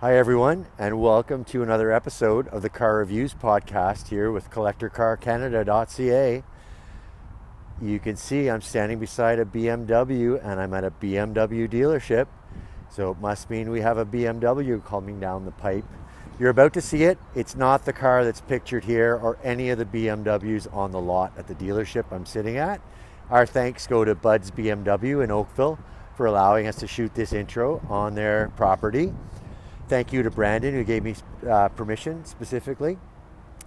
Hi, everyone, and welcome to another episode of the Car Reviews podcast here with CollectorCarCanada.ca. You can see I'm standing beside a BMW and I'm at a BMW dealership, so it must mean we have a BMW coming down the pipe. You're about to see it. It's not the car that's pictured here or any of the BMWs on the lot at the dealership I'm sitting at. Our thanks go to Bud's BMW in Oakville for allowing us to shoot this intro on their property. Thank you to Brandon, who gave me permission specifically.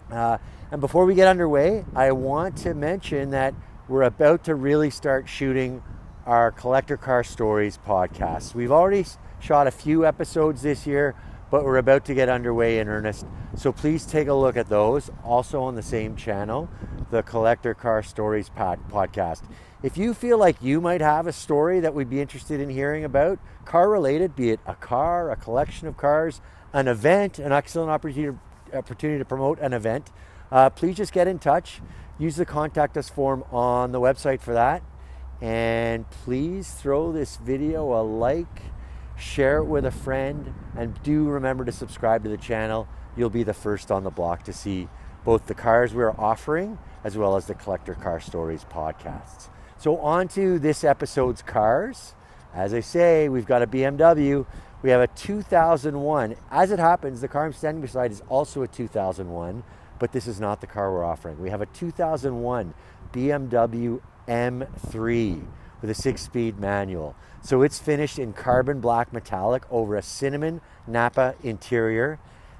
And before we get underway, I want to mention that we're about to really start shooting our Collector Car Stories podcast. We've already shot a few episodes this year, but we're about to get underway in earnest. So please take a look at those, also on the same channel, the Collector Car Stories podcast. If you feel like you might have a story that we'd be interested in hearing about, car related, be it a car, a collection of cars, an event, an excellent opportunity to promote an event, please just get in touch. Use the contact us form on the website for that. And please throw this video a like, share it with a friend, and do remember to subscribe to the channel. You'll be the first on the block to see both the cars we're offering as well as the Collector Car Stories podcasts. So on to this episode's cars. As I say, we've got a BMW. We have a 2001. As it happens, the car I'm standing beside is also a 2001, but this is not the car we're offering. We have a 2001 BMW M3 with a 6-speed manual. So it's finished in carbon black metallic over a cinnamon Napa interior.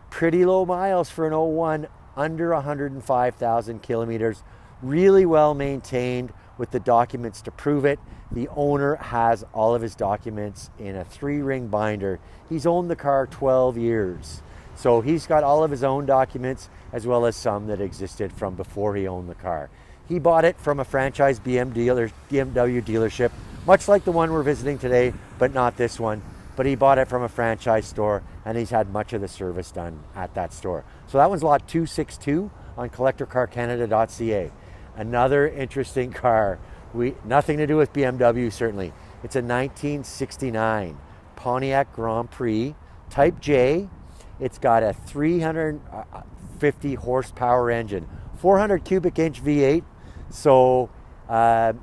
Pretty low miles for an 01, under 105,000 kilometers. Really well maintained with the documents to prove it. The owner has all of his documents in a 3-ring binder. He's owned the car 12 years. So he's got all of his own documents as well as some that existed from before he owned the car. He bought it from a franchise BMW dealership, much like the one we're visiting today, but not this one. But he bought it from a franchise store, and he's had much of the service done at that store. So that one's lot 262 on CollectorCarCanada.ca. Another interesting car. Nothing to do with BMW, certainly. It's a 1969 Pontiac Grand Prix Type J. It's got a 350 horsepower engine, 400 cubic inch V8. So the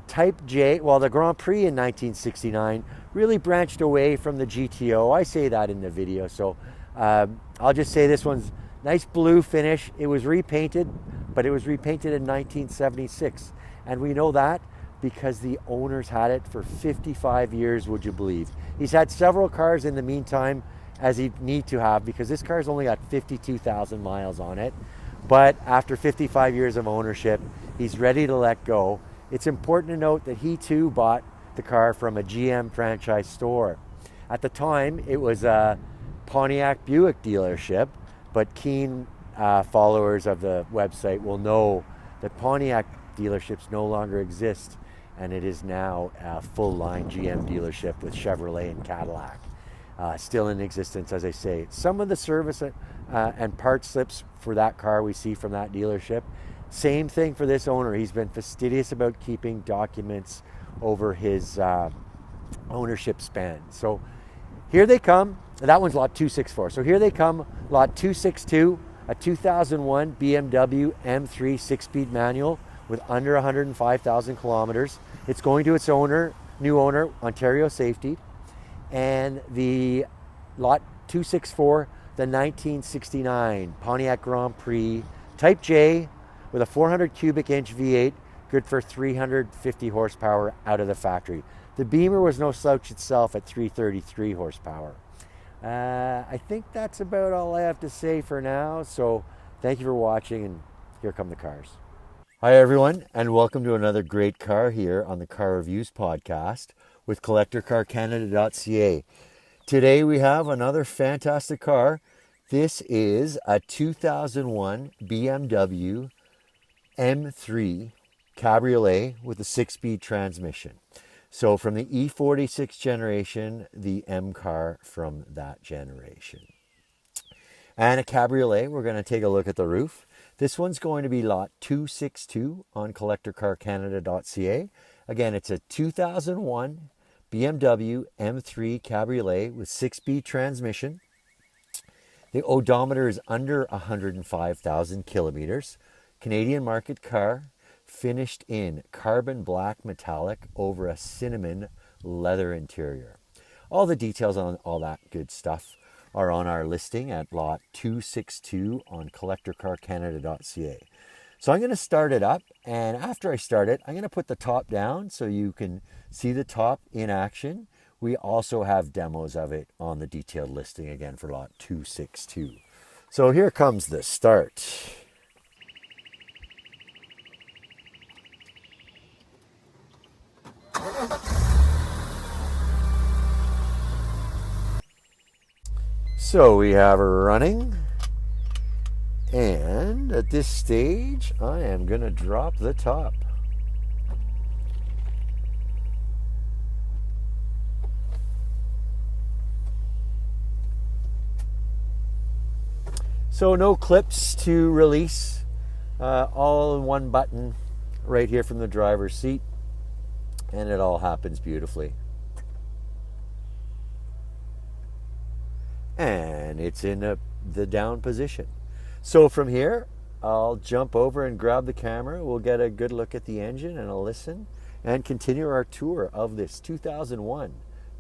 Type J, well, the Grand Prix in 1969 really branched away from the GTO. I say that in the video. So I'll just say this one's nice blue finish. It was repainted, but it was repainted in 1976. And we know that because the owner's had it for 55 years, would you believe? He's had several cars in the meantime, as he'd need to have, because this car's only got 52,000 miles on it. But after 55 years of ownership, he's ready to let go. It's important to note that he too bought the car from a GM franchise store. At the time, it was a Pontiac Buick dealership, but keen followers of the website will know that Pontiac dealerships no longer exist, and it is now a full-line GM dealership with Chevrolet and Cadillac. Still in existence, as I say. Some of the service and part slips for that car we see from that dealership. Same thing for this owner. He's been fastidious about keeping documents over his ownership span. So here they come. That one's lot 264. So here they come, lot 262, a 2001 BMW M3 6-speed manual with under 105,000 kilometers. It's going to its owner, new owner, Ontario Safety. And the lot 264, the 1969 Pontiac Grand Prix Type J with a 400 cubic inch V8, good for 350 horsepower out of the factory. The Beamer was no slouch itself at 333 horsepower. I think that's about all I have to say for now. So thank you for watching, and here come the cars. Hi, everyone, and welcome to another great car here on the Car Reviews podcast with CollectorCarCanada.ca. Today we have another fantastic car. This is a 2001 BMW M3 Cabriolet with a 6-speed transmission. So from the E46 generation, the M car from that generation. And a Cabriolet, we're going to take a look at the roof. This one's going to be lot 262 on CollectorCarCanada.ca. Again, it's a 2001 BMW M3 Cabriolet with 6-speed transmission. The odometer is under 105,000 kilometers. Canadian market car, finished in carbon black metallic over a cinnamon leather interior. All the details on all that good stuff are on our listing at lot 262 on collectorcarcanada.ca. So I'm going to start it up, and after I start it, I'm going to put the top down so you can see the top in action. We also have demos of it on the detailed listing again for lot 262. So here comes the start. So we have her running, and at this stage I am going to drop the top. So no clips to release, all in one button right here from the driver's seat, and it all happens beautifully. And it's in the down position. So from here, I'll jump over and grab the camera. We'll get a good look at the engine and I'll listen and continue our tour of this 2001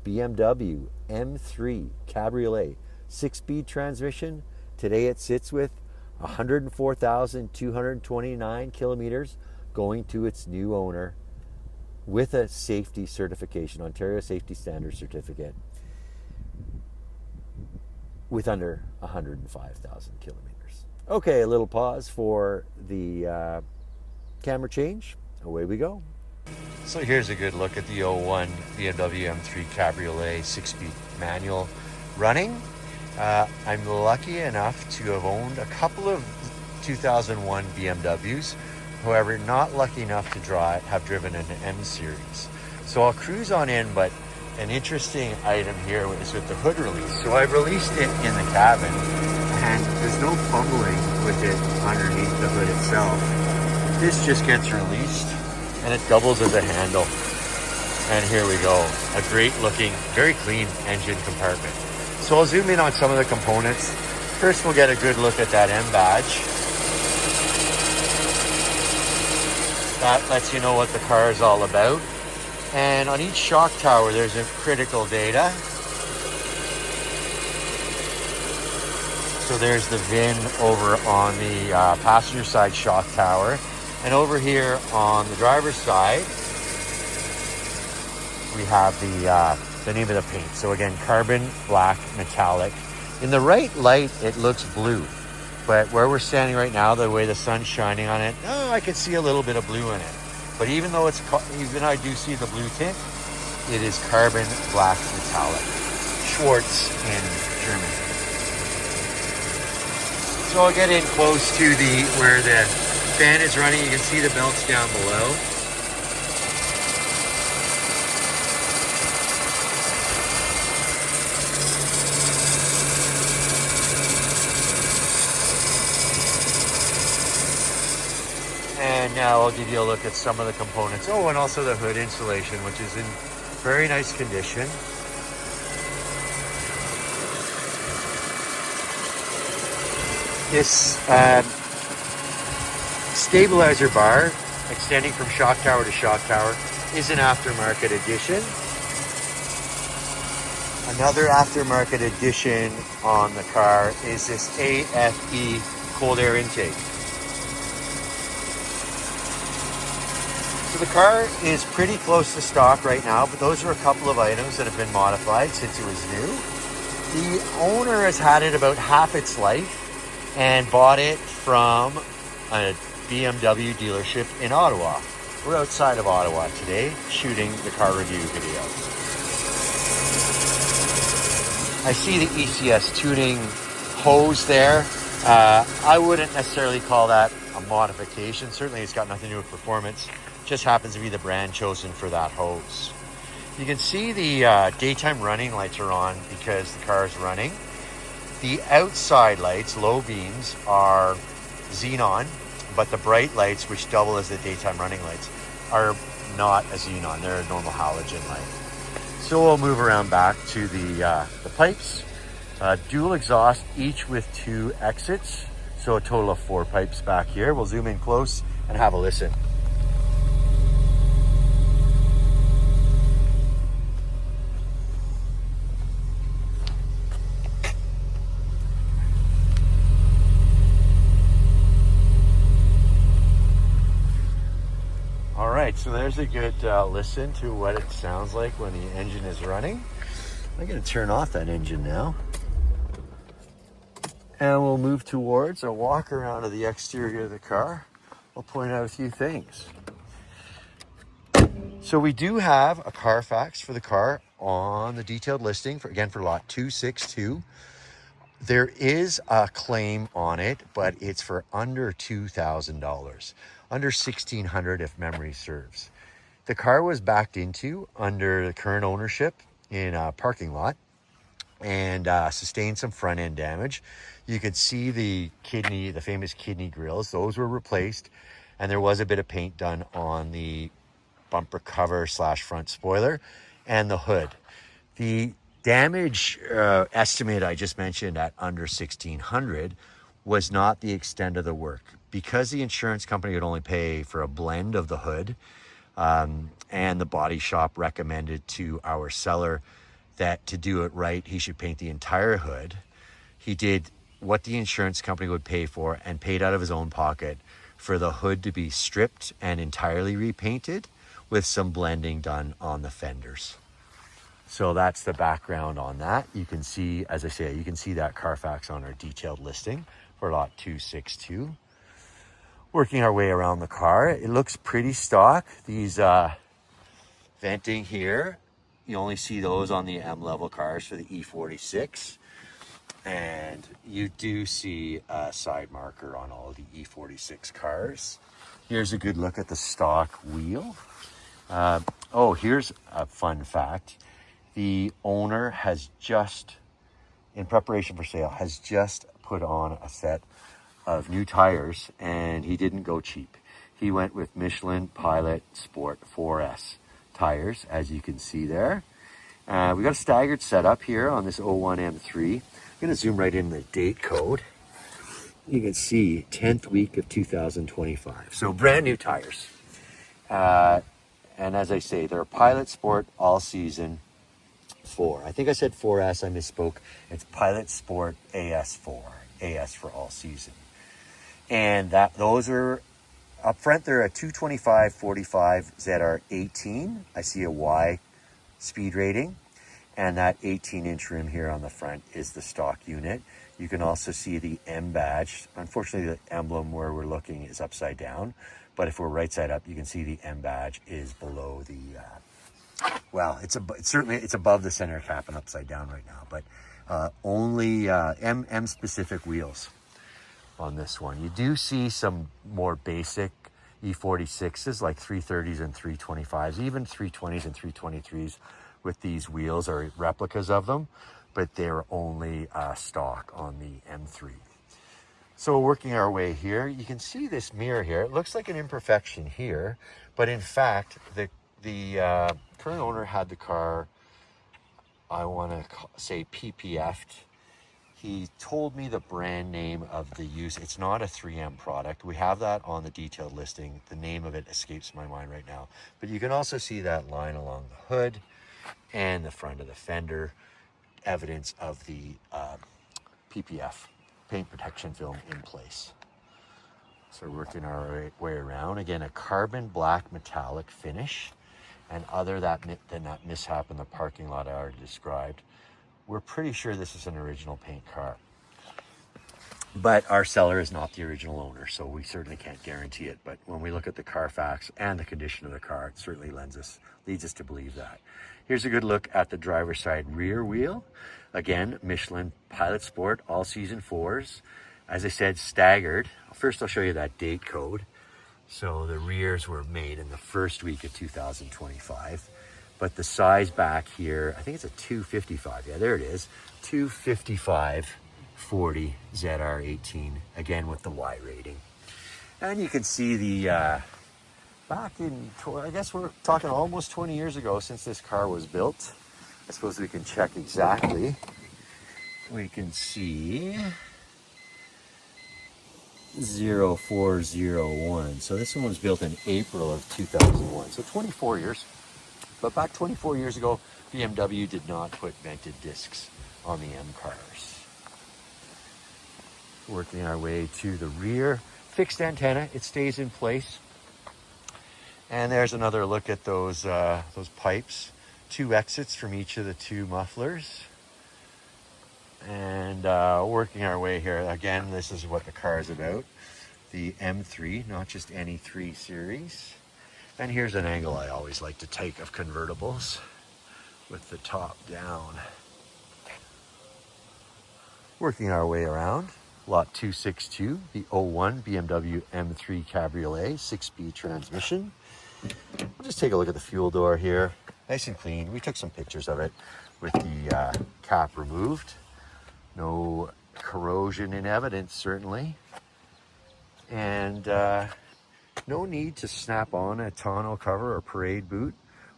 BMW M3 Cabriolet 6-speed transmission. Today it sits with 104,229 kilometers going to its new owner with a safety certification, Ontario Safety Standard Certificate, with under 105,000 kilometers. Okay, a little pause for the camera change. Away we go. So here's a good look at the 01 BMW M3 Cabriolet 6-speed manual running. I'm lucky enough to have owned a couple of 2001 BMWs. However, not lucky enough to have driven an M series. So I'll cruise on in, but an interesting item here is with the hood release. So I've released it in the cabin, and there's no fumbling with it underneath the hood itself. This just gets released, and it doubles as a handle. And here we go. A great looking, very clean engine compartment. So I'll zoom in on some of the components. First, we'll get a good look at that M badge. That lets you know what the car is all about. And on each shock tower, there's a critical data. So there's the VIN over on the passenger side shock tower. And over here on the driver's side, we have the name of the paint. So again, carbon black metallic. In the right light, it looks blue. But where we're standing right now, the way the sun's shining on it, I can see a little bit of blue in it. But even though even I do see the blue tint, it is carbon black metallic. Schwarz in German. So I'll get in close to where the fan is running. You can see the belts down below. And now I'll give you a look at some of the components. Oh, and also the hood insulation, which is in very nice condition. This stabilizer bar, extending from shock tower to shock tower, is an aftermarket addition. Another aftermarket addition on the car is this AFE cold air intake. So the car is pretty close to stock right now, but those are a couple of items that have been modified since it was new. The owner has had it about half its life and bought it from a BMW dealership in Ottawa. We're outside of Ottawa today shooting the car review video. I see the ECS tuning hose there. I wouldn't necessarily call that a modification. Certainly it's got nothing to do with performance. Just happens to be the brand chosen for that hose. You can see the daytime running lights are on because the car is running. The outside lights, low beams, are xenon, but the bright lights, which double as the daytime running lights, are not a xenon. They're a normal halogen light. So we'll move around back to the pipes. Dual exhaust, each with 2 exits. So a total of 4 pipes back here. We'll zoom in close and have a listen. All right, so there's a good listen to what it sounds like when the engine is running. I'm going to turn off that engine now. And we'll move towards a walk around of the exterior of the car. I'll point out a few things. So we do have a Carfax for the car on the detailed listing for lot 262. There is a claim on it, but it's for under $2,000, under $1,600 if memory serves. The car was backed into under the current ownership in a parking lot and sustained some front end damage. You could see the famous kidney grills. Those were replaced, and there was a bit of paint done on the bumper cover / front spoiler and the hood. The damage estimate I just mentioned at under $1,600 was not the extent of the work, because the insurance company would only pay for a blend of the hood, and the body shop recommended to our seller that to do it right, he should paint the entire hood. He did what the insurance company would pay for and paid out of his own pocket for the hood to be stripped and entirely repainted with some blending done on the fenders. So that's the background on that. You can see, as I say, you can see that Carfax on our detailed listing for lot 262. Working our way around the car, it looks pretty stock. These venting here, you only see those on the M-level cars for the E46. And you do see a side marker on all of the E46 cars. Here's a good look at the stock wheel. Here's a fun fact. The owner has just, in preparation for sale, has just put on a set of new tires, and he didn't go cheap. He went with Michelin Pilot Sport 4S tires, as you can see there. We got a staggered setup here on this 01 M3. I'm going to zoom right in the date code. You can see 10th week of 2025. So brand new tires. And as I say, they're Pilot Sport all season 4. I think I said 4S, I misspoke. It's Pilot Sport AS4, AS for all season. And those are up front, they're a 225/45 ZR18. I see a Y speed rating, and that 18-inch rim here on the front is the stock unit. You can also see the M badge. Unfortunately, the emblem where we're looking is upside down, but if we're right side up, you can see the M badge is below the it's above the center cap and upside down right now, but only M specific wheels on this one. You do see some more basic E46s like 330s and 325s, even 320s and 323s with these wheels are replicas of them, but they're only stock on the M3. So working our way here, you can see this mirror here. It looks like an imperfection here, but in fact, the current owner had the car, I want to say PPF'd. He told me the brand name of the use. It's not a 3M product. We have that on the detailed listing. The name of it escapes my mind right now. But you can also see that line along the hood and the front of the fender, evidence of the PPF, paint protection film, in place. So working our way around. Again, a carbon black metallic finish. And other than that mishap in the parking lot I already described, we're pretty sure this is an original paint car. But our seller is not the original owner, so we certainly can't guarantee it. But when we look at the Carfax and the condition of the car, it certainly leads us to believe that. Here's a good look at the driver's side rear wheel. Again, Michelin Pilot Sport all season 4s. As I said, staggered. First, I'll show you that date code. So the rears were made in the first week of 2025. But the size back here, I think it's a 255. Yeah, there it is. 255/40 ZR18, again with the Y rating. And you can see the, back in, I guess we're talking almost 20 years ago since this car was built. I suppose we can check exactly we can see 0401. So this one was built in April of 2001. So 24 years. But back 24 years ago, BMW did not put vented discs on the M cars. Working our way to the rear. Fixed antenna, it stays in place. And there's another look at those pipes. 2 exits from each of the 2 mufflers. And working our way here. Again, this is what the car is about. The M3, not just any 3 series. And here's an angle I always like to take of convertibles with the top down. Working our way around. Lot 262, the 01 BMW M3 Cabriolet, 6-speed transmission. We'll just take a look at the fuel door here. Nice and clean. We took some pictures of it with the cap removed. No corrosion in evidence, certainly. And no need to snap on a tonneau cover or parade boot.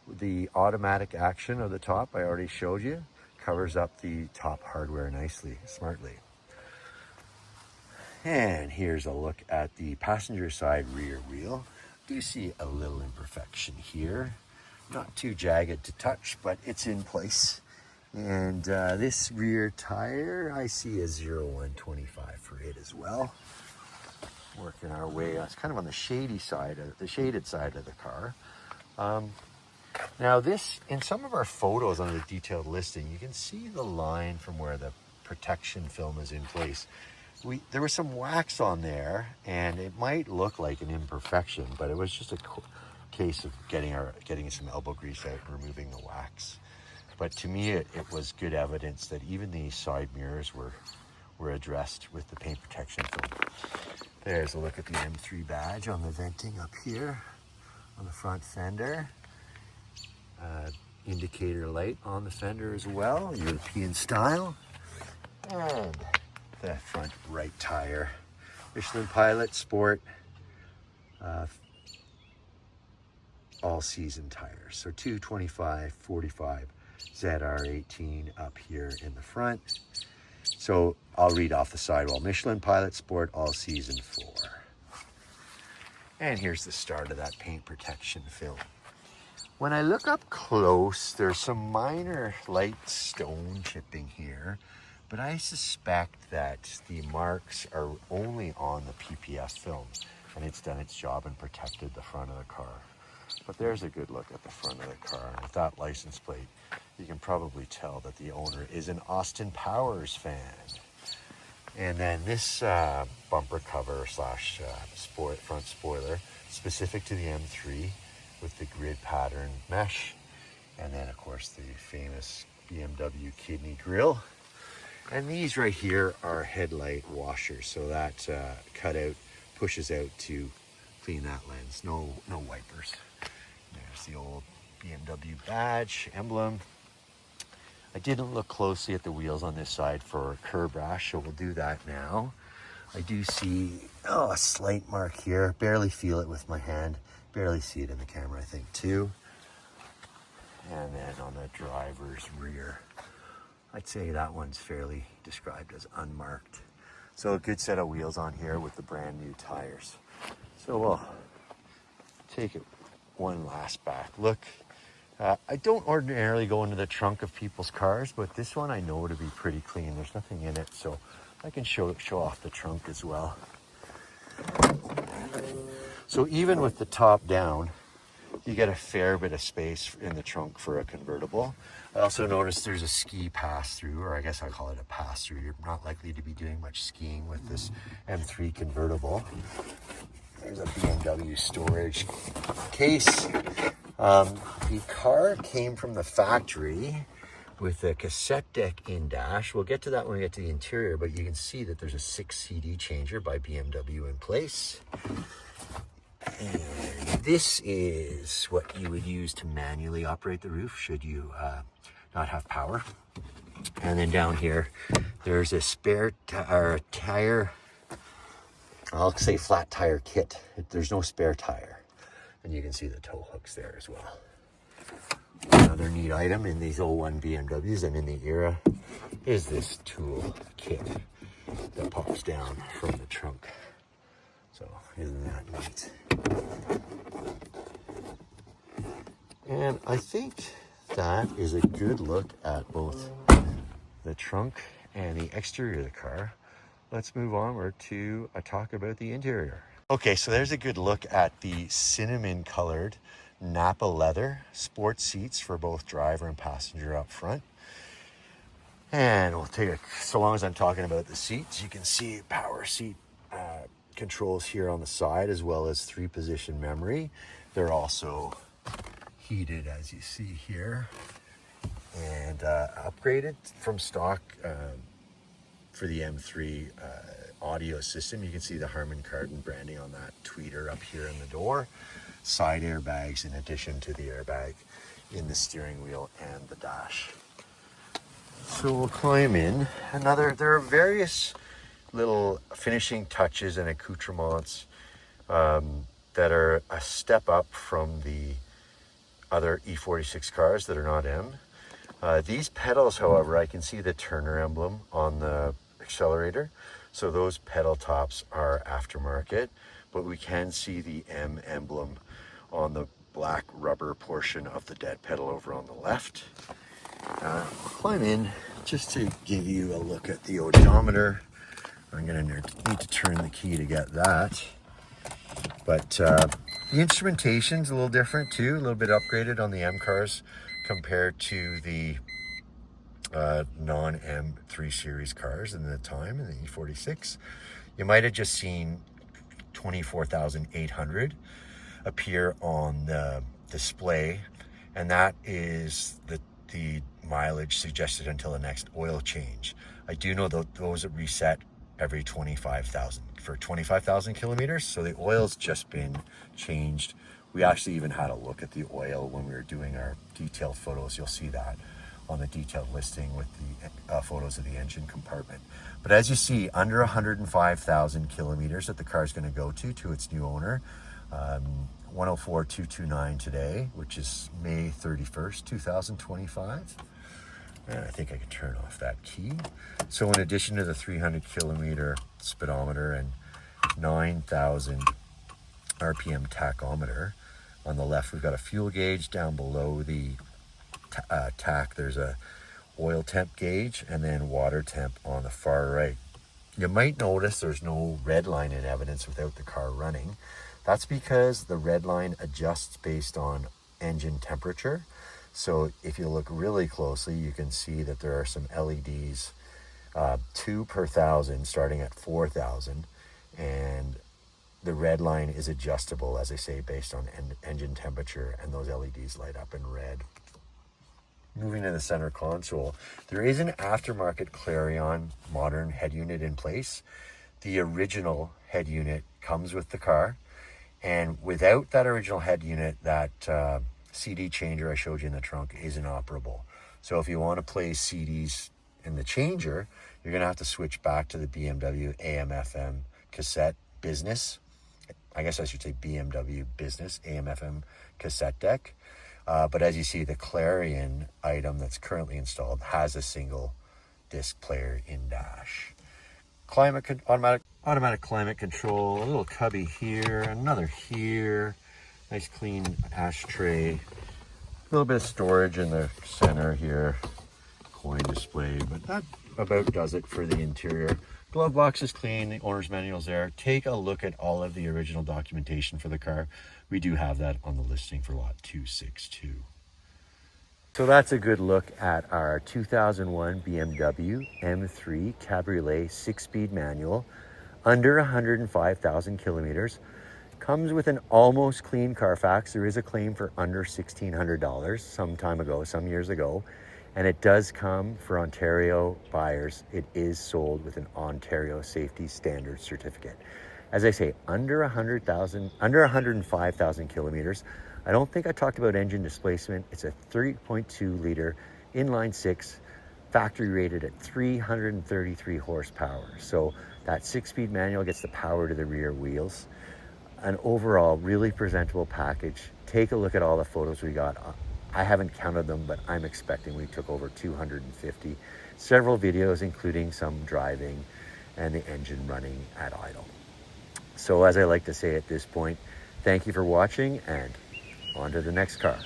The automatic action of the top, I already showed you, covers up the top hardware nicely, smartly. And here's a look at the passenger side rear wheel. Do see a little imperfection here. Not too jagged to touch, but it's in place. And this rear tire, I see a 0125 for it as well. Working our way, it's kind of on the shaded side of the car. Now this, in some of our photos on the detailed listing, you can see the line from where the protection film is in place. There was some wax on there, and it might look like an imperfection, but it was just a case of getting some elbow grease out and removing the wax. But to me, it was good evidence that even the side mirrors were addressed with the paint protection film. There's a look at the M3 badge on the venting up here on the front fender. Indicator light on the fender as well, European style. And the front right tire, Michelin Pilot Sport, all season tires. So 225/45 ZR18 up here in the front. So I'll read off the sidewall. Michelin Pilot Sport, all season 4. And here's the start of that paint protection film. When I look up close, there's some minor light stone chipping here, but I suspect that the marks are only on the PPF film, and it's done its job and protected the front of the car. But there's a good look at the front of the car. And with that license plate, you can probably tell that the owner is an Austin Powers fan. And then this bumper cover slash front spoiler, specific to the M3 with the grid pattern mesh. And then, of course, the famous BMW kidney grille. And these right here are headlight washers. So that cutout pushes out to clean that lens. No wipers. There's the old BMW badge, emblem. I didn't look closely at the wheels on this side for curb rash, so we'll do that now. I do see, a slight mark here. Barely feel it with my hand. Barely see it in the camera, I think, too. And then on the driver's rear, I'd say that one's fairly described as unmarked. So a good set of wheels on here with the brand new tires. So we'll take it one last back look. I don't ordinarily go into the trunk of people's cars, but this one I know to be pretty clean. There's nothing in it, so I can show off the trunk as well. So even with the top down, you get a fair bit of space in the trunk for a convertible. I also noticed there's a ski pass-through, or I guess I call it a pass-through. You're not likely to be doing much skiing with this M3 convertible. There's a BMW storage case. The car came from the factory with a cassette deck in dash. We'll get to that when we get to the interior, but you can see that there's a 6 CD changer by BMW in place. And this is what you would use to manually operate the roof should you not have power. And then down here, there's a spare tire, I'll say flat tire kit. There's no spare tire. And you can see the tow hooks there as well. Another neat item in these 01 BMWs and in the era is this tool kit that pops down from the trunk. So isn't that neat? And I think that is a good look at both the trunk and the exterior of the car. Let's move onward to a talk about the interior. Okay, so there's a good look at the cinnamon colored Napa leather sports seats for both driver and passenger up front. And we'll take so long as I'm talking about the seats, you can see power seat controls here on the side, as well as 3-position memory. They're also heated, as you see here, and upgraded from stock for the M3 audio system. You can see the Harman Kardon branding on that tweeter up here in the door. Side airbags in addition to the airbag in the steering wheel and the dash. So we'll climb in. There are various little finishing touches and accoutrements that are a step up from the other E46 cars that are not M. These pedals, however, I can see the Turner emblem on the accelerator. So those pedal tops are aftermarket, but we can see the M emblem on the black rubber portion of the dead pedal over on the left. Climb in just to give you a look at the odometer. I'm going to need to turn the key to get that. But the instrumentation's a little different too, a little bit upgraded on the M cars compared to the non-M 3 Series cars in the time, in the E46. You might have just seen 24,800 appear on the display, and that is the mileage suggested until the next oil change. I do know that those reset every 25,000 for 25,000 kilometers, so the oil's just been changed. We actually even had a look at the oil when we were doing our detailed photos. You'll see that on the detailed listing with the photos of the engine compartment. But as you see, under 105,000 kilometers that the car is going to go to its new owner. 104,229 today, which is May 31st, 2025. And I think I can turn off that key. So in addition to the 300 kilometer speedometer and 9,000 RPM tachometer, on the left we've got a fuel gauge. Down below the tach there's a oil temp gauge, and then water temp on the far right. You might notice there's no red line in evidence without the car running. That's because the red line adjusts based on engine temperature. So if you look really closely, you can see that there are some LEDs, 2 per 1,000 starting at 4,000. And the red line is adjustable, as I say, based on engine temperature, and those LEDs light up in red. Moving to the center console, there is an aftermarket Clarion modern head unit in place. The original head unit comes with the car. And without that original head unit, that CD changer I showed you in the trunk is inoperable. So if you want to play CDs in the changer, you're going to have to switch back to the BMW AM/FM cassette business. I guess I should say BMW business AM/FM cassette deck. But as you see, the Clarion item that's currently installed has a single disc player in dash. Automatic climate control, a little cubby here, another here, nice clean ashtray, a little bit of storage in the center here, coin display, but that about does it for the interior. Glove box is clean, the owner's manual's there. Take a look at all of the original documentation for the car. We do have that on the listing for lot 262. So that's a good look at our 2001 BMW M3 Cabriolet 6-speed manual, under 105,000 kilometers. Comes with an almost clean Carfax. There is a claim for under $1,600 some years ago. And it does come for Ontario buyers. It is sold with an Ontario Safety Standard certificate. As I say, under 105,000 kilometers. I don't think I talked about engine displacement. It's a 3.2 liter inline 6, factory rated at 333 horsepower. So that 6-speed manual gets the power to the rear wheels. An overall really presentable package. Take a look at all the photos we got I haven't counted them, but I'm expecting we took over 250. Several videos, including some driving and the engine running at idle. So as I like to say at this point, thank you for watching, and on to the next car.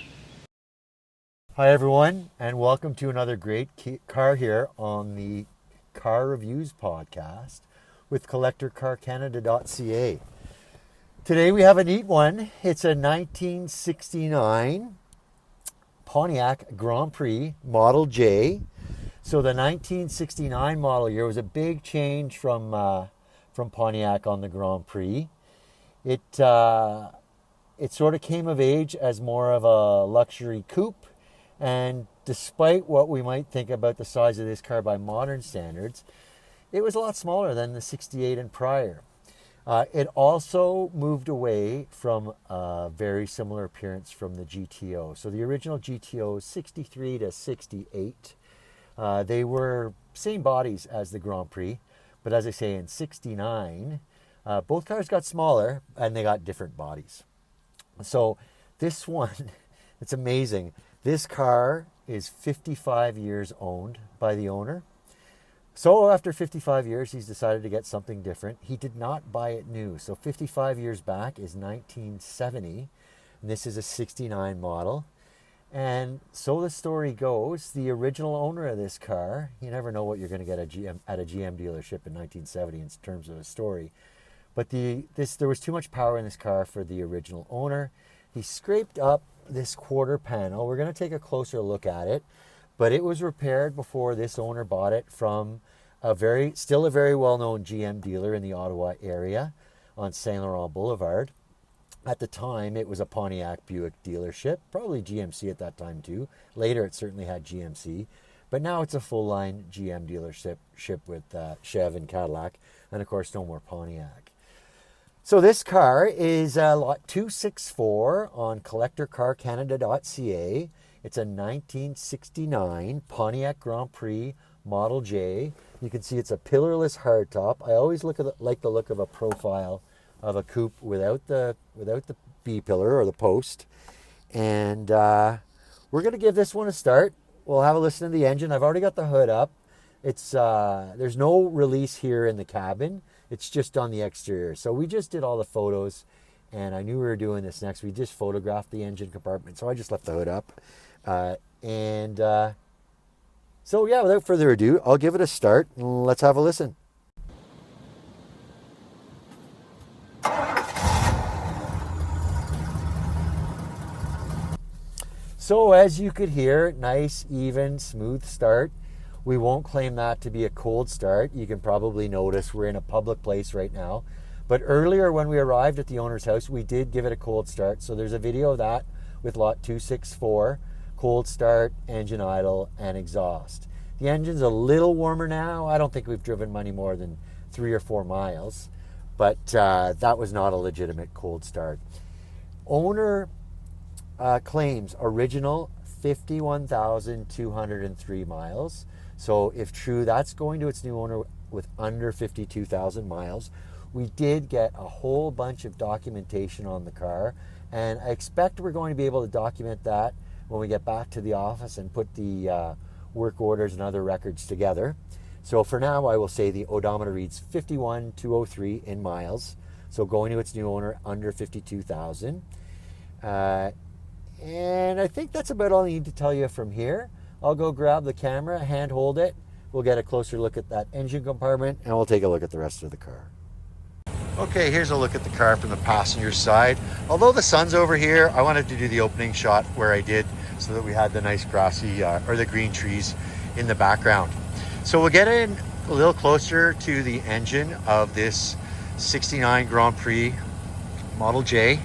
Hi everyone, and welcome to another great car here on the Car Reviews podcast with CollectorCarCanada.ca. Today we have a neat one. It's a 1969 Pontiac Grand Prix Model J. So the 1969 model year was a big change from Pontiac on the Grand Prix. It sort of came of age as more of a luxury coupe, and despite what we might think about the size of this car by modern standards, it was a lot smaller than the 68 and prior. It also moved away from a very similar appearance from the GTO. So the original GTO 63 to 68, they were same bodies as the Grand Prix, but as I say, in 69, both cars got smaller and they got different bodies. So this one, it's amazing. This car is 55 years owned by the owner. So after 55 years, he's decided to get something different. He did not buy it new. So 55 years back is 1970. And this is a 69 model. And so the story goes, the original owner of this car, you never know what you're going to get at a GM dealership in 1970 in terms of a story. But there was too much power in this car for the original owner. He scraped up this quarter panel. We're going to take a closer look at it. But it was repaired before this owner bought it from still a very well-known GM dealer in the Ottawa area on Saint Laurent Boulevard. At the time, it was a Pontiac Buick dealership, probably GMC at that time too. Later, it certainly had GMC. But now it's a full-line GM dealership with Chev and Cadillac, and of course, no more Pontiac. So this car is lot 264 on CollectorCarCanada.ca. It's a 1969 Pontiac Grand Prix Model J. You can see it's a pillarless hardtop. I always like the look of a profile of a coupe without the B-pillar or the post. And we're going to give this one a start. We'll have a listen to the engine. I've already got the hood up. It's there's no release here in the cabin. It's just on the exterior. So we just did all the photos, and I knew we were doing this next. We just photographed the engine compartment, so I just left the hood up. So yeah, without further ado, I'll give it a start and let's have a listen. So as you could hear, nice, even, smooth start. We won't claim that to be a cold start. You can probably notice we're in a public place right now. But earlier when we arrived at the owner's house, we did give it a cold start. So there's a video of that with lot 264. Cold start, engine idle, and exhaust. The engine's a little warmer now. I don't think we've driven many more than 3 or 4 miles, but that was not a legitimate cold start. Owner claims original 51,203 miles. So if true, that's going to its new owner with under 52,000 miles. We did get a whole bunch of documentation on the car, and I expect we're going to be able to document that when we get back to the office and put the work orders and other records together. So for now, I will say the odometer reads 51,203 in miles. So going to its new owner under 52,000. And I think that's about all I need to tell you from here. I'll go grab the camera, hand hold it. We'll get a closer look at that engine compartment, and we'll take a look at the rest of the car. Okay, here's a look at the car from the passenger side. Although the sun's over here, I wanted to do the opening shot where I did so that we had the nice grassy or the green trees in the background. So we'll get in a little closer to the engine of this 69 Grand Prix Model J.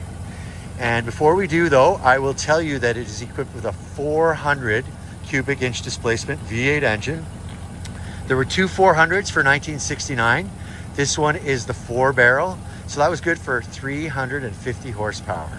And before we do though, I will tell you that it is equipped with a 400 cubic inch displacement V8 engine. There were two 400s for 1969. This one is the 4-barrel, so that was good for 350 horsepower.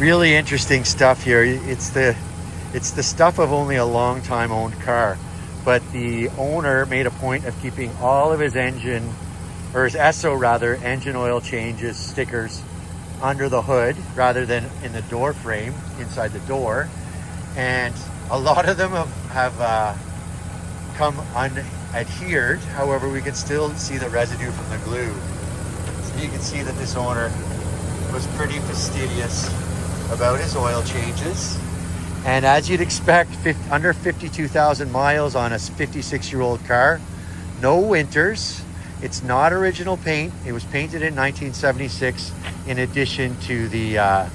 Really interesting stuff here. It's the stuff of only a long time owned car, but the owner made a point of keeping all of his engine, or his ESSO rather, engine oil changes stickers under the hood rather than in the door frame inside the door. And a lot of them have come unadhered. However, we can still see the residue from the glue. So you can see that this owner was pretty fastidious about his oil changes. And as you'd expect, under 52,000 miles on a 56-year-old car, no winters. It's not original paint. It was painted in 1976 in addition to the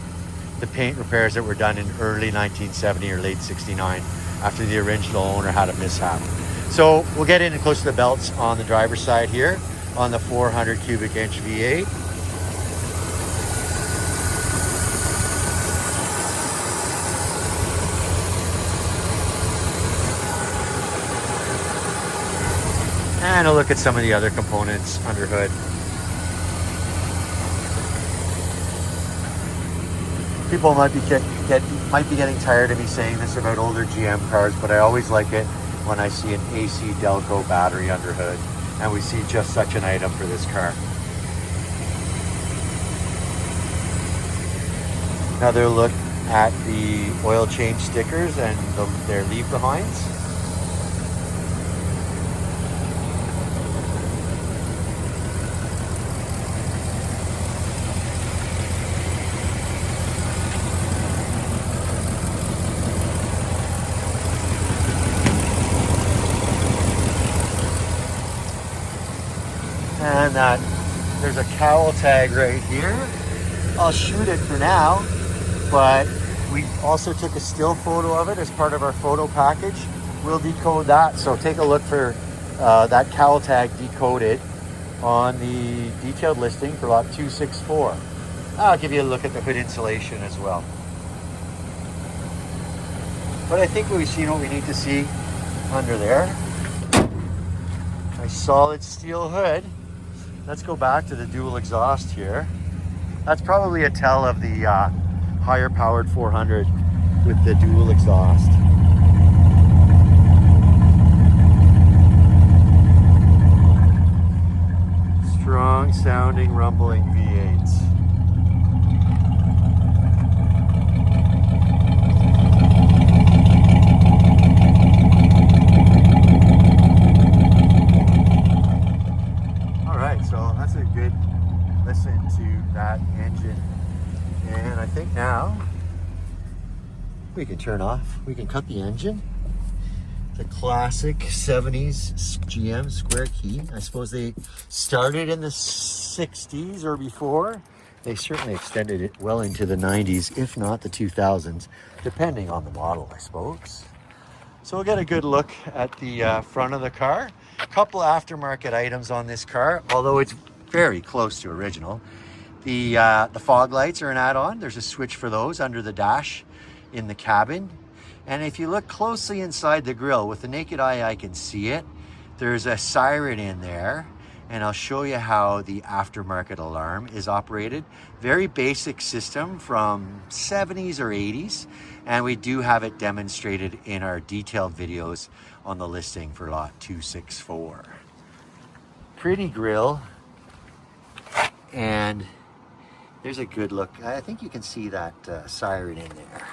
paint repairs that were done in early 1970 or late 69 after the original owner had a mishap. So we'll get in close to the belts on the driver's side here on the 400 cubic inch V8. And a look at some of the other components under hood. People might be getting tired of me saying this about older GM cars, but I always like it when I see an AC Delco battery under hood, and we see just such an item for this car. Another look at the oil change stickers and their leave behinds. And there's a cowl tag right here. I'll shoot it for now, but we also took a still photo of it as part of our photo package. We'll decode that, so take a look for that cowl tag decoded on the detailed listing for lot 264. I'll give you a look at the hood insulation as well. But I think we've seen what we need to see under there. Nice solid steel hood. Let's go back to the dual exhaust here. That's probably a tell of the higher powered 400 with the dual exhaust. Strong sounding rumbling V8s. So that's a good listen to that engine. And I think now we can turn off, we can cut the engine. The classic 70s GM square key. I suppose they started in the 60s or before. They certainly extended it well into the 90s, if not the 2000s, depending on the model, I suppose. So we'll get a good look at the front of the car. A couple aftermarket items on this car, although it's very close to original. The fog lights are an add-on. There's a switch for those under the dash in the cabin. And if you look closely inside the grille, with the naked eye I can see it. There's a siren in there, and I'll show you how the aftermarket alarm is operated. Very basic system from 70s or 80s, and we do have it demonstrated in our detailed videos on the listing for lot 264. Pretty grille, and there's a good look. I think you can see that siren in there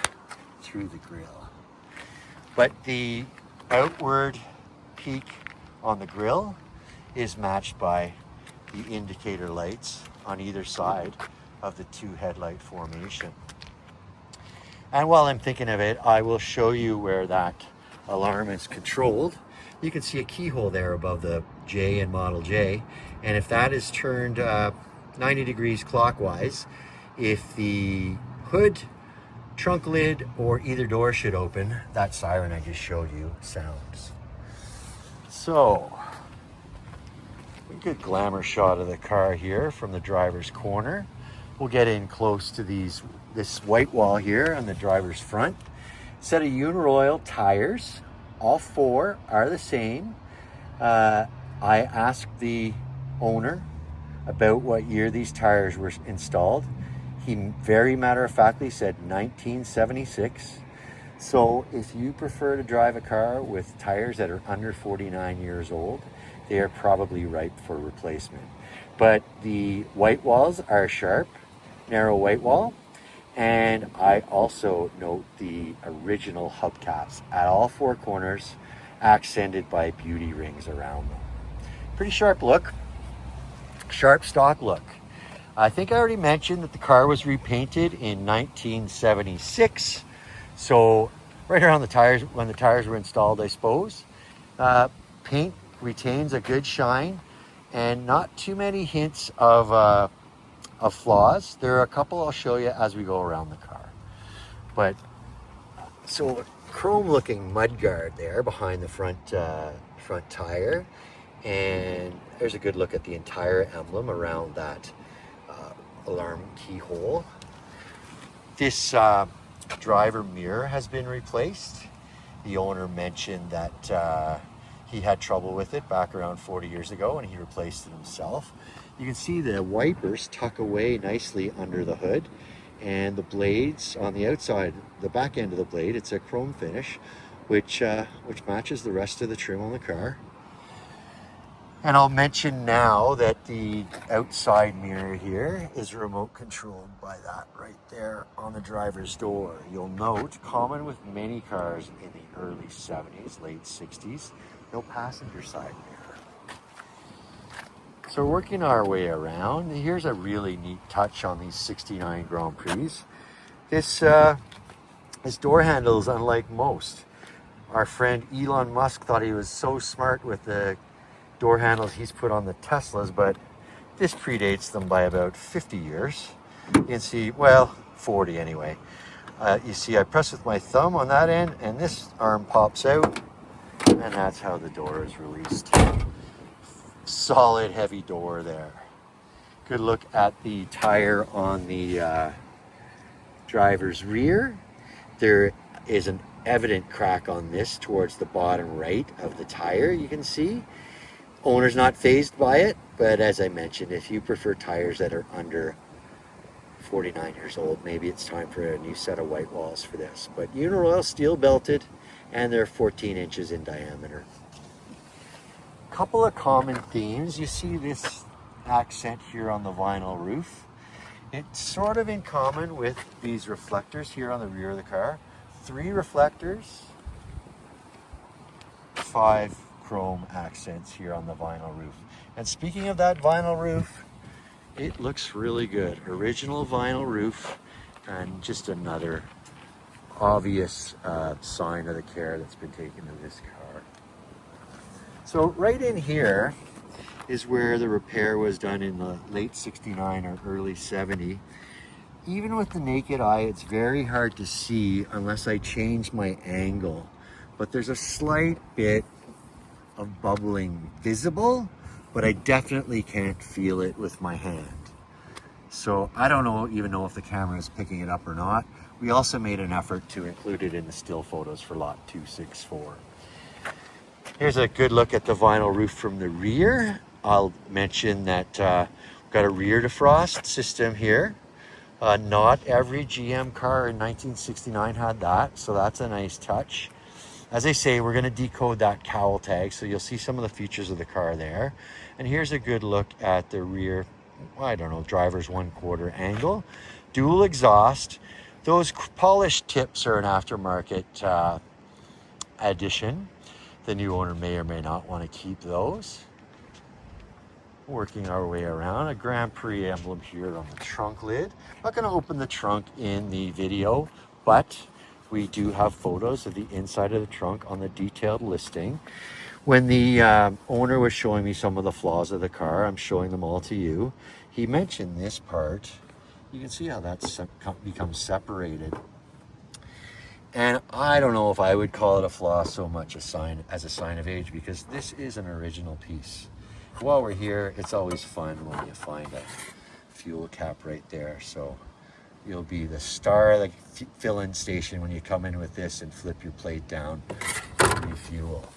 through the grille. But the outward peak on the grille is matched by the indicator lights on either side of the two headlight formation. And while I'm thinking of it, I will show you where that alarm is controlled. You can see a keyhole there above the J in Model J. And if that is turned 90 degrees clockwise, if the hood, trunk lid, or either door should open, that siren I just showed you sounds. So, a good glamour shot of the car here from the driver's corner. We'll get in close to this white wall here on the driver's front. Set of Uniroyal tires. All four are the same. I asked the owner about what year these tires were installed. He very matter-of-factly said 1976. So if you prefer to drive a car with tires that are under 49 years old, they are probably ripe for replacement. But the white walls are sharp, narrow white wall. And I also note the original hubcaps at all four corners, accented by beauty rings around them. Pretty sharp look, sharp stock look. I think I already mentioned that the car was repainted in 1976. So right around the tires, when the tires were installed, I suppose. Paint retains a good shine and not too many hints of flaws. There are a couple I'll show you as we go around the car. But so chrome looking mudguard there behind the front tire, and there's a good look at the entire emblem around that alarm keyhole. This driver mirror has been replaced. The owner mentioned that he had trouble with it back around 40 years ago and he replaced it himself. You can see the wipers tuck away nicely under the hood, and the blades on the outside, the back end of the blade, it's a chrome finish, which matches the rest of the trim on the car. And I'll mention now that the outside mirror here is remote controlled by that right there on the driver's door. You'll note, common with many cars in the early 70s, late 60s, no passenger side mirror. So working our way around, here's a really neat touch on these 69 Grand Prix. This door handle is unlike most. Our friend Elon Musk thought he was so smart with the door handles he's put on the Teslas, but this predates them by about 50 years. You can see, well, 40 anyway. You see I press with my thumb on that end and this arm pops out, and that's how the door is released. Solid heavy door there. Good look at the tire on the driver's rear. There is an evident crack on this towards the bottom right of the tire, you can see. Owner's not fazed by it, but as I mentioned, if you prefer tires that are under 49 years old, maybe it's time for a new set of white walls for this. But Uniroyal steel belted, and they're 14 inches in diameter. Couple of common themes. You see this accent here on the vinyl roof. It's sort of in common with these reflectors here on the rear of the car. 3 reflectors, 5 chrome accents here on the vinyl roof. And speaking of that vinyl roof, it looks really good. Original vinyl roof, and just another obvious sign of the care that's been taken to this car. So right in here is where the repair was done in the late 69 or early 70. Even with the naked eye, it's very hard to see unless I change my angle. But there's a slight bit of bubbling visible, but I definitely can't feel it with my hand. So I don't even know if the camera is picking it up or not. We also made an effort to include it in the still photos for lot 264. Here's a good look at the vinyl roof from the rear. I'll mention that we've got a rear defrost system here. Not every GM car in 1969 had that, so that's a nice touch. As I say, we're going to decode that cowl tag, so you'll see some of the features of the car there. And here's a good look at the rear, I don't know, driver's 1/4 angle. Dual exhaust. Those polished tips are an aftermarket addition. The new owner may or may not want to keep those. Working our way around, a Grand Prix emblem here on the trunk lid. I'm not going to open the trunk in the video, but we do have photos of the inside of the trunk on the detailed listing. When the owner was showing me some of the flaws of the car, I'm showing them all to you. He mentioned this part. You can see how that's becomes separated. And I don't know if I would call it a flaw so much as a sign of age, because this is an original piece. While we're here, it's always fun when you find a fuel cap right there. So you'll be the star of the fill-in station when you come in with this and flip your plate down and refuel.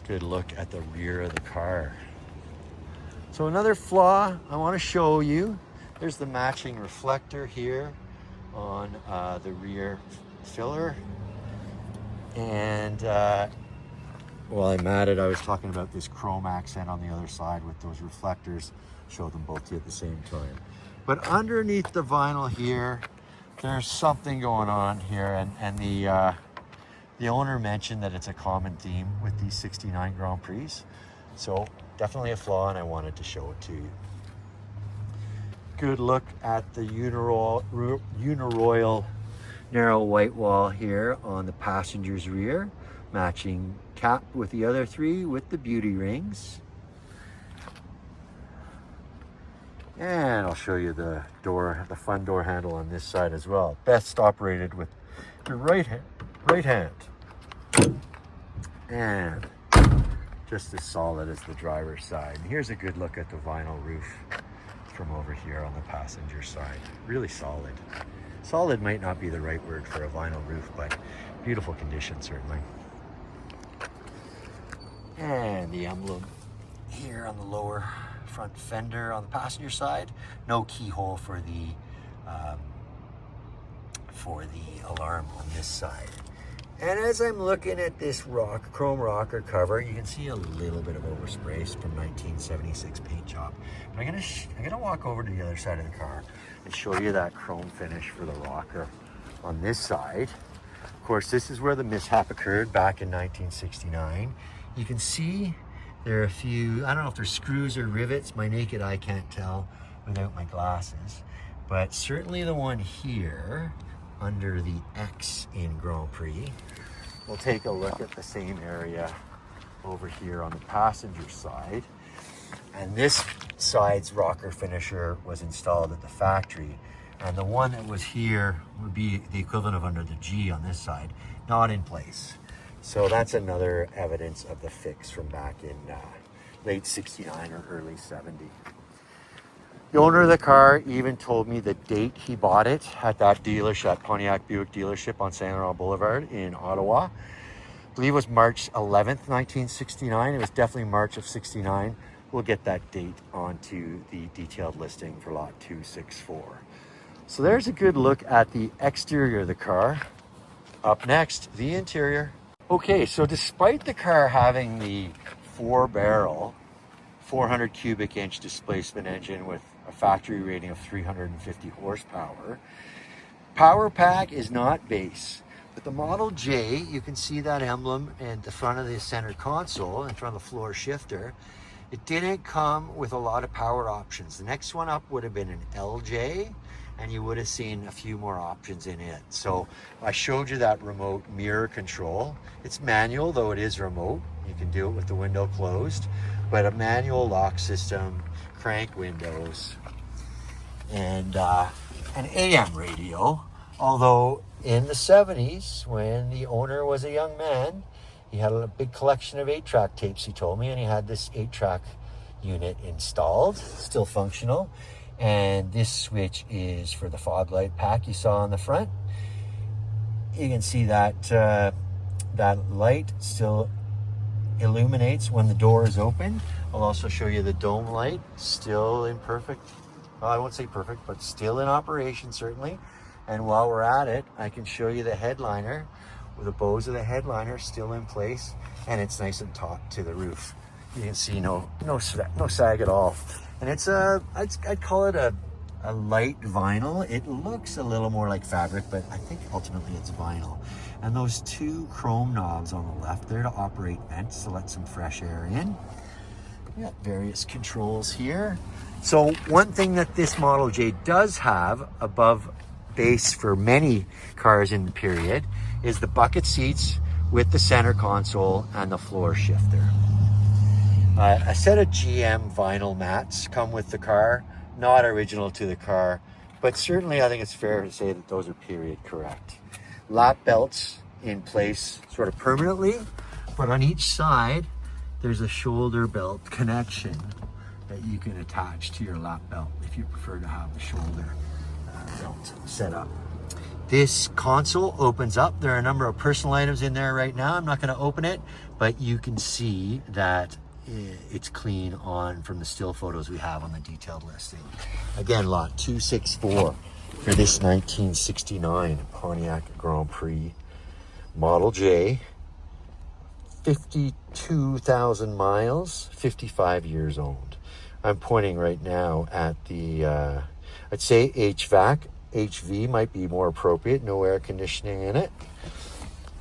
Good look at the rear of the car. So another flaw I want to show you. There's the matching reflector here on the rear filler. And while I'm at it, I was talking about this chrome accent on the other side with those reflectors. Show them both to you at the same time. But underneath the vinyl here, there's something going on here, and the owner mentioned that it's a common theme with these 69 Grand Prix. So definitely a flaw, and I wanted to show it to you. Good look at the Uniroyal narrow white wall here on the passenger's rear, matching cap with the other three with the beauty rings. And I'll show you the door, the front door handle on this side as well. Best operated with your right hand. And just as solid as the driver's side. And here's a good look at the vinyl roof from over here on the passenger side. Really solid. Solid might not be the right word for a vinyl roof, but beautiful condition certainly. And the emblem here on the lower front fender on the passenger side. No keyhole for the alarm on this side. And as I'm looking at this chrome rocker cover, you can see a little bit of overspray from 1976 paint job. But I'm gonna walk over to the other side of the car and show you that chrome finish for the rocker on this side. Of course, this is where the mishap occurred back in 1969. You can see there are a few, I don't know if they're screws or rivets. My naked eye can't tell without my glasses. But certainly the one here under the X in Grand Prix. We'll take a look at the same area over here on the passenger side. And this side's rocker finisher was installed at the factory. And the one that was here would be the equivalent of under the G on this side, not in place. So that's another evidence of the fix from back in late 69 or early 70. The owner of the car even told me the date he bought it at that dealership, that Pontiac Buick dealership on Saint Laurent Boulevard in Ottawa. I believe it was March 11th, 1969. It was definitely March of 69. We'll get that date onto the detailed listing for lot 264. So there's a good look at the exterior of the car. Up next, the interior. Okay, so despite the car having the 4-barrel, 400 cubic inch displacement engine with a factory rating of 350 horsepower, power pack is not base. With the Model J, you can see that emblem at the front of the center console, in front of the floor shifter. It didn't come with a lot of power options. The next one up would have been an LJ, and you would have seen a few more options in it. So I showed you that remote mirror control. It's manual, though it is remote. You can do it with the window closed, but a manual lock system, crank windows, and an AM radio. Although in the 70s, when the owner was a young man, he had a big collection of 8-track tapes, he told me, and he had this 8-track unit installed, still functional. And this switch is for the fog light pack you saw on the front. You can see that that light still illuminates when the door is open. I'll also show you the dome light, still in perfect, well, I won't say perfect, but still in operation certainly. And while we're at it, I can show you the headliner, with the bows of the headliner still in place, and it's nice and taut to the roof. You can see no sag at all. And it's I'd call it a light vinyl. It looks a little more like fabric, but I think ultimately it's vinyl. And those two chrome knobs on the left, they're to operate vents to let some fresh air in. We got various controls here. So one thing that this Model J does have above base for many cars in the period is the bucket seats with the center console and the floor shifter. A set of GM vinyl mats come with the car, not original to the car, but certainly I think it's fair to say that those are period correct. Lap belts in place sort of permanently, but on each side there's a shoulder belt connection that you can attach to your lap belt if you prefer to have the shoulder belt set up. This console opens up. There are a number of personal items in there right now. I'm not going to open it, but you can see that it's clean on from the still photos we have on the detailed listing. Again, lot 264 for this 1969 Pontiac Grand Prix Model J. 52,000 miles, 55 years old. I'm pointing right now at the, I'd say HVAC. HV might be more appropriate, no air conditioning in it.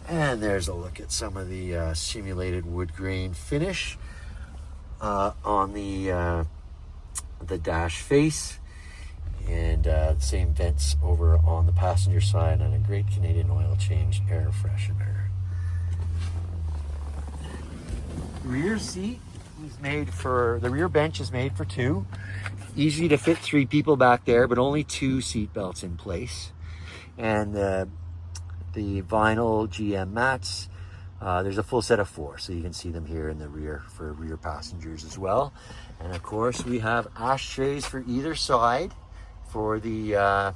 And there's a look at some of the simulated wood grain finish on the dash face. And same vents over on the passenger side, and a great Canadian oil change air freshener. Rear seat is made for, the rear bench is made for two. Easy to fit 3 people back there, but only 2 seat belts in place. And the vinyl GM mats, there's a full set of 4, so you can see them here in the rear for rear passengers as well. And of course we have ashtrays for either side for the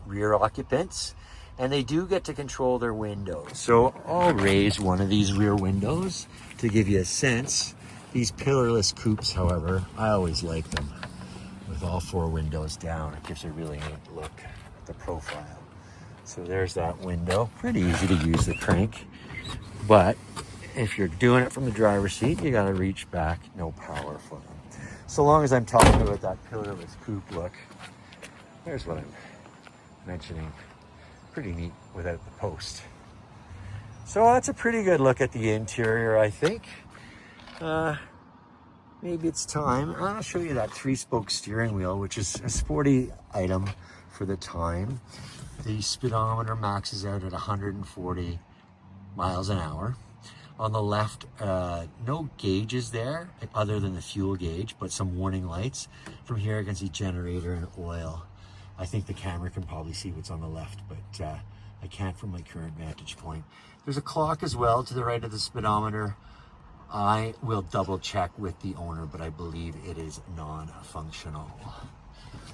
rear occupants. And they do get to control their windows. So I'll raise one of these rear windows to give you a sense. These pillarless coupes, however, I always like them with all 4 windows down. It gives a really neat look at the profile. So there's that window. Pretty easy to use the crank. But if you're doing it from the driver's seat, you gotta reach back, no power for them. So long as I'm talking about that pillarless coupe look, there's what I'm mentioning. Pretty neat without the post. So that's a pretty good look at the interior, I think. Maybe it's time. I'll show you that 3-spoke steering wheel, which is a sporty item for the time. The speedometer maxes out at 140 miles an hour. On the left, no gauges there other than the fuel gauge, but some warning lights. From here I can see generator and oil. I think the camera can probably see what's on the left, but I can't from my current vantage point. There's a clock as well to the right of the speedometer. I will double check with the owner, but I believe it is non-functional.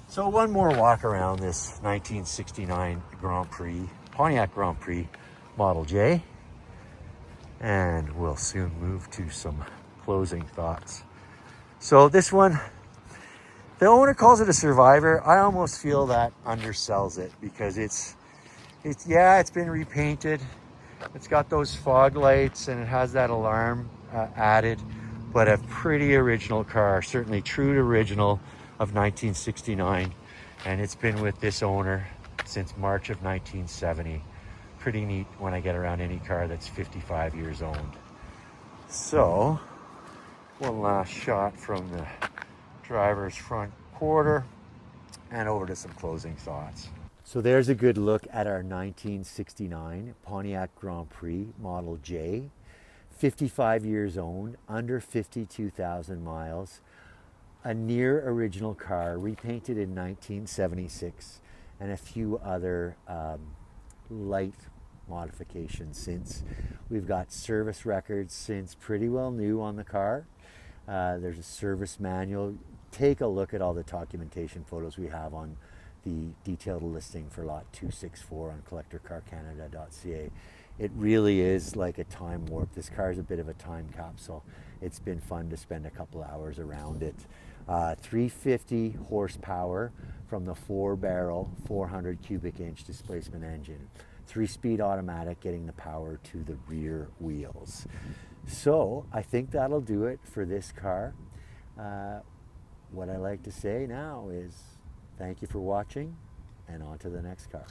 So one more walk around this 1969 Grand Prix, Pontiac Grand Prix Model J. And we'll soon move to some closing thoughts. So this one, the owner calls it a survivor. I almost feel that undersells it because it's been repainted. It's got those fog lights and it has that alarm added, but a pretty original car, certainly true to original of 1969. And it's been with this owner since March of 1970. Pretty neat when I get around any car that's 55 years old. So, one last shot from the driver's front quarter and over to some closing thoughts. So there's a good look at our 1969 Pontiac Grand Prix Model J. 55 years owned, under 52,000 miles. A near original car, repainted in 1976, and a few other light modifications since. We've got service records since pretty well new on the car. There's a service manual. Take a look at all the documentation photos we have on the detailed listing for lot 264 on collectorcarcanada.ca. It really is like a time warp. This car is a bit of a time capsule. It's been fun to spend a couple hours around it. 350 horsepower from the 4-barrel, 400 cubic inch displacement engine. 3-speed automatic, getting the power to the rear wheels. So I think that'll do it for this car. What I like to say now is thank you for watching, and on to the next car.